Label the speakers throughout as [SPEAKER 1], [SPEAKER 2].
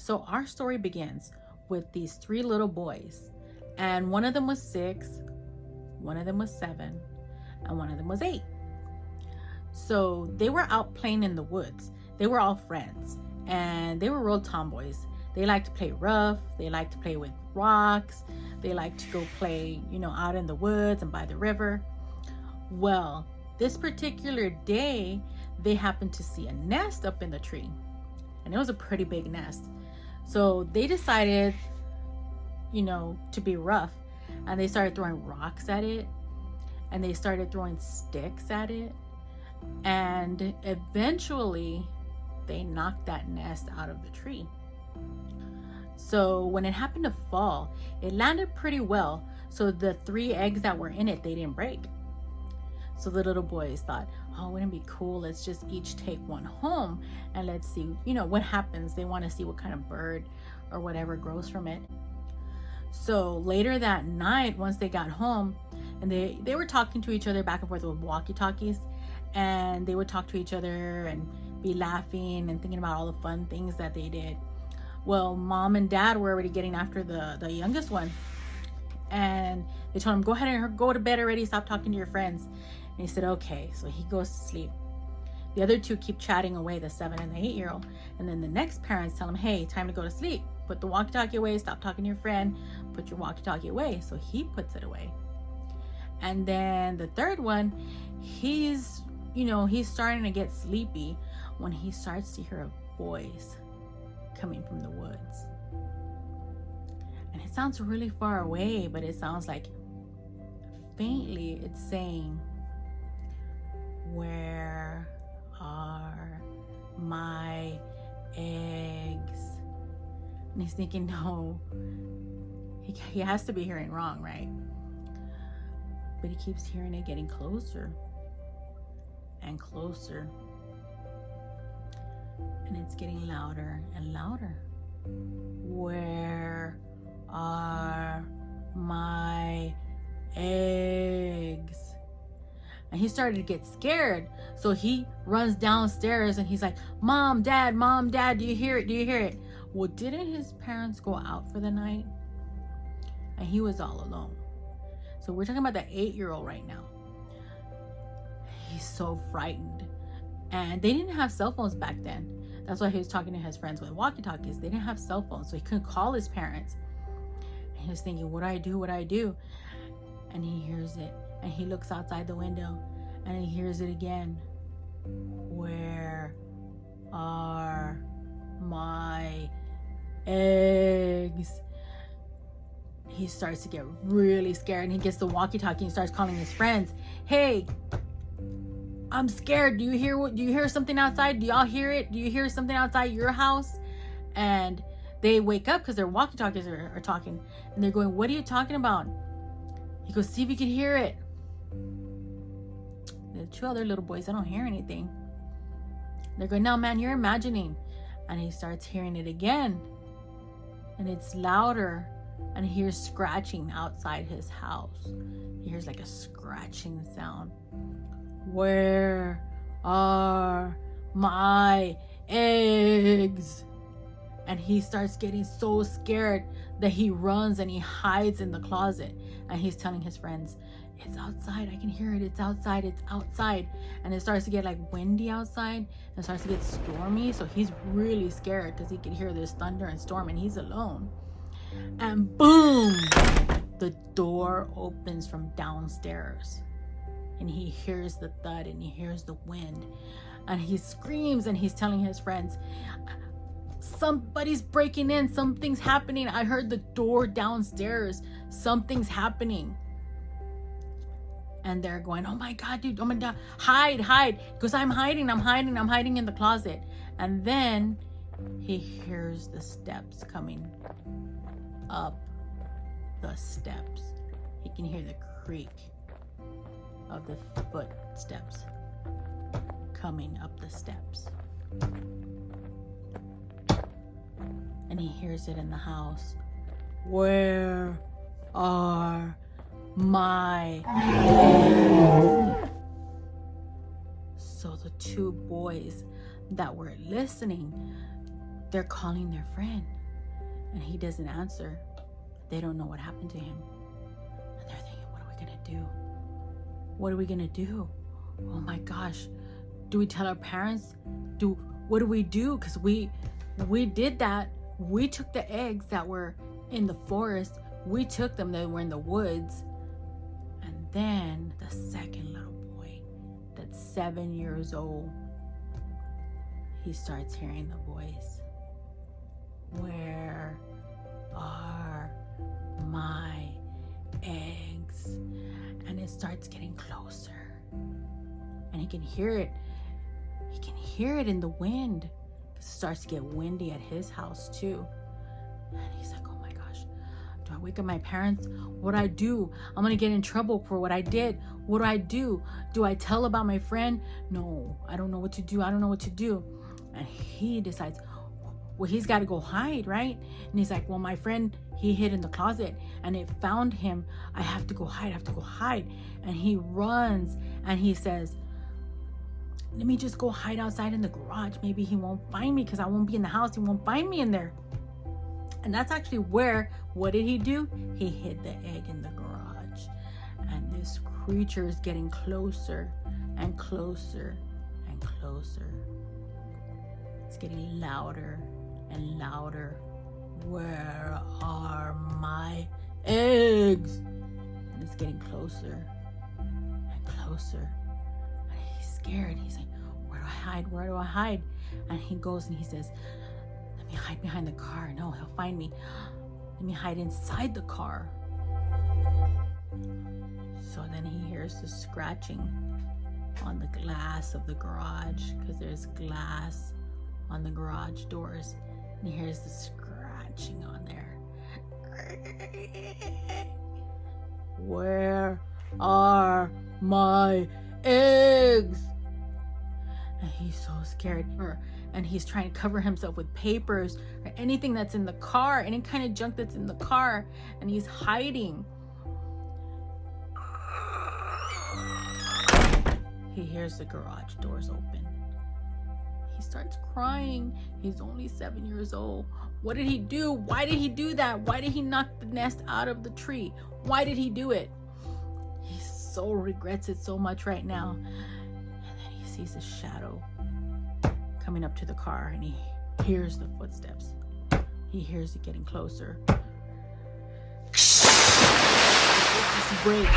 [SPEAKER 1] So our story begins with these 3 little boys, and one of them was 6, one of them was 7, and one of them was 8. So they were out playing in the woods. They were all friends, and they were real tomboys. They liked to play rough. They liked to play with rocks. They liked to go play, out in the woods and by the river. Well, this particular day, they happened to see a nest up in the tree, and it was a pretty big nest. So they decided, to be rough, and they started throwing rocks at it, and they started throwing sticks at it, and eventually they knocked that nest out of the tree. So when it happened to fall, it landed pretty well, so the 3 eggs that were in it, they didn't break. So the little boys thought, oh, wouldn't it be cool? Let's just each take one home and let's see, what happens. They want to see what kind of bird or whatever grows from it. So later that night, once they got home, and they were talking to each other back and forth with walkie-talkies, and they would talk to each other and be laughing and thinking about all the fun things that they did. Well, mom and dad were already getting after the youngest one, and they told him, go ahead and go to bed already, stop talking to your friends. And he said, okay. So he goes to sleep. The other 2 keep chatting away, the 7 and the 8-year-old. And then the next parents tell him, hey, time to go to sleep. Put the walkie-talkie away, stop talking to your friend, put your walkie-talkie away. So he puts it away. And then the third one, he's starting to get sleepy when he starts to hear a voice coming from the woods. And it sounds really far away, but it sounds like faintly it's saying, where are my eggs? And he's thinking, no, he has to be hearing wrong, right? But he keeps hearing it getting closer and closer. And it's getting louder and louder. Where are my eggs? And he started to get scared. So he runs downstairs and he's like, Mom, Dad, do you hear it? Do you hear it? Well, didn't his parents go out for the night? And he was all alone. So we're talking about the 8-year-old right now. He's so frightened. And they didn't have cell phones back then. That's why he was talking to his friends with walkie-talkies. They didn't have cell phones, so he couldn't call his parents. And he was thinking, what do I do? What do I do? And he hears it. And he looks outside the window and he hears it again. Where are my eggs? He starts to get really scared, and he gets the walkie-talkie and starts calling his friends. Hey, I'm scared. Do you hear something outside? Do y'all hear it? Do you hear something outside your house? And they wake up because their walkie-talkies are talking, and they're going, what are you talking about? He goes, see if you can hear it. The 2 other little boys, they don't hear anything. They're going, no, man, you're imagining. And he starts hearing it again. And it's louder. And he hears scratching outside his house. He hears like a scratching sound. Where are my eggs? And he starts getting so scared that he runs and he hides in the closet. And he's telling his friends, it's outside, I can hear it, it's outside, it's outside. And it starts to get like windy outside and starts to get stormy. So he's really scared because he can hear this thunder and storm, and he's alone. And boom, the door opens from downstairs, and he hears the thud and he hears the wind, and he screams and he's telling his friends, somebody's breaking in, something's happening, I heard the door downstairs, something's happening. And they're going, oh my God, dude, oh my God, hide. Because I'm hiding in the closet. And then he hears the steps coming up the steps. He can hear the creak of the footsteps coming up the steps. And he hears it in the house. Where are my eggs? So the 2 boys that were listening, they're calling their friend. And he doesn't answer. They don't know what happened to him. And they're thinking, what are we going to do? What are we going to do? Oh my gosh. Do we tell our parents? What do we do? Because we did that. We took the eggs that were in the forest. We took them. They were in the woods. And then the second little boy, that's 7 years old, he starts hearing the voice. Where are my eggs? And it starts getting closer. And he can hear it. He can hear it in the wind. It starts to get windy at his house too. And he's like, oh my gosh, do I wake up my parents? What do I do? I'm going to get in trouble for what I did. What do I do? Do I tell about my friend? No, I don't know what to do. I don't know what to do. And he decides, well, he's got to go hide, right? And he's like, well, my friend, he hid in the closet and it found him. I have to go hide. I have to go hide. And he runs and he says, let me just go hide outside in the garage. Maybe he won't find me because I won't be in the house. He won't find me in there. And that's actually where, what did he do? He hid the egg in the garage. And this creature is getting closer and closer and closer. It's getting louder and louder. Where are my eggs? And it's getting closer and closer. And he's scared. He's like, where do I hide? Where do I hide? And he goes and he says, let me hide behind the car. No, he'll find me. Let me hide inside the car. So then he hears the scratching on the glass of the garage, because there's glass on the garage doors. And he hears the scratching on there. Where are my eggs? And he's so scared. And he's trying to cover himself with papers or anything that's in the car, any kind of junk that's in the car. And he's hiding. He hears the garage doors open. He starts crying. He's only 7 years old. What did he do? Why did he do that? Why did he knock the nest out of the tree? Why did he do it? He so regrets it so much right now. And then he sees a shadow coming up to the car, and he hears the footsteps. He hears it getting closer. It breaks.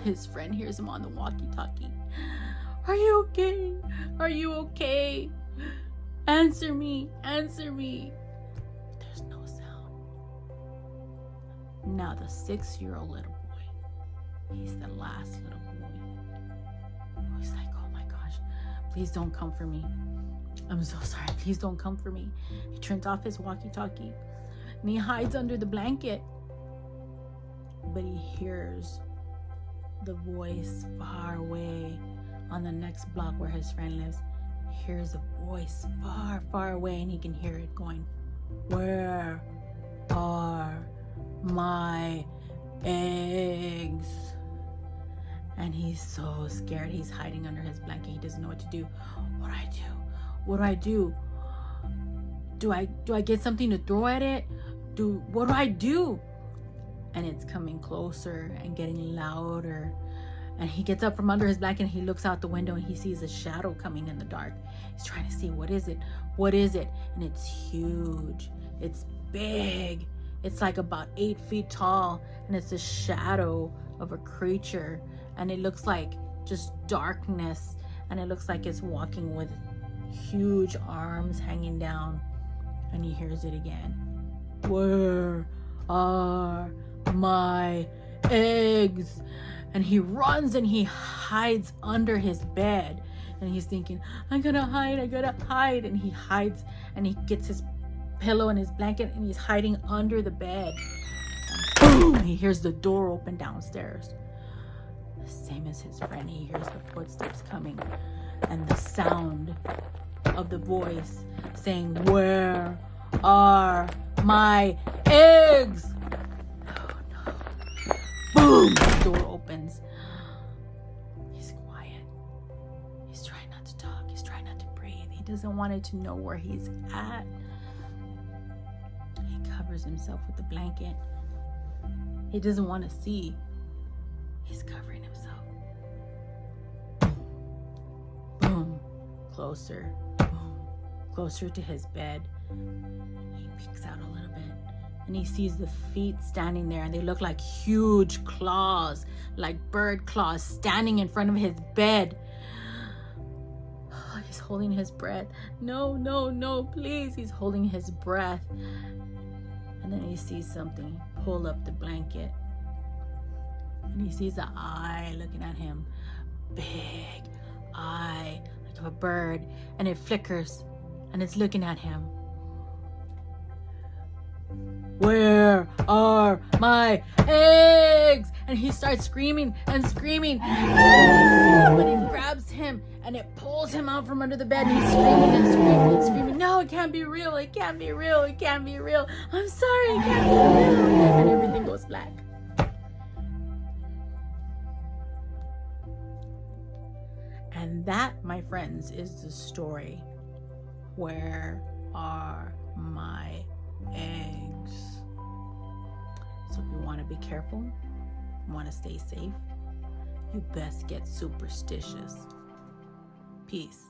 [SPEAKER 1] His friend hears him on the walkie-talkie. Are you okay? Are you okay? Answer me. Answer me. There's no sound. Now the 6-year-old little boy, he's the last little boy. He's like, oh my gosh, please don't come for me. I'm so sorry. Please don't come for me. He turns off his walkie-talkie and he hides under the blanket. But he hears the voice far away on the next block where his friend lives. He hears a voice far, far away, and he can hear it going, where are my eggs? And he's so scared. He's hiding under his blanket. He doesn't know what to do. What do I do? What do I do? Do I get something to throw at it? What do I do? And it's coming closer and getting louder. And he gets up from under his blanket and he looks out the window and he sees a shadow coming in the dark. He's trying to see, what is it? What is it? And it's huge. It's big. It's like about 8 feet tall. And it's a shadow of a creature. And it looks like just darkness. And it looks like it's walking with huge arms hanging down. And he hears it again. Where are my eggs? And he runs and he hides under his bed. And he's thinking, I gotta hide. And he hides and he gets his pillow and his blanket and he's hiding under the bed. And boom! He hears the door open downstairs. The same as his friend, he hears the footsteps coming and the sound of the voice saying, where are my eggs? Oh no. Boom! The door opens. He's quiet. He's trying not to talk. He's trying not to breathe. He doesn't want it to know where he's at. He covers himself with the blanket. He doesn't want to see. He's covering himself. Boom. Closer. Boom. Closer to his bed. He peeks out a little bit and he sees the feet standing there, and they look like huge claws, like bird claws, standing in front of his bed. He's holding his breath. No, no, no, please. He's holding his breath. And then he sees something pull up the blanket. And he sees an eye looking at him. Big eye, like of a bird. And it flickers. And it's looking at him. Where are my eggs? And he starts screaming and screaming. But it grabs him and it pulls him out from under the bed. And he's screaming and screaming and screaming. No, it can't be real. It can't be real. It can't be real. I'm sorry. It can't be real. And everything goes black. And that, my friends, is the story. Where are my eggs? So if you want to be careful, you want to stay safe, you best get superstitious. Peace.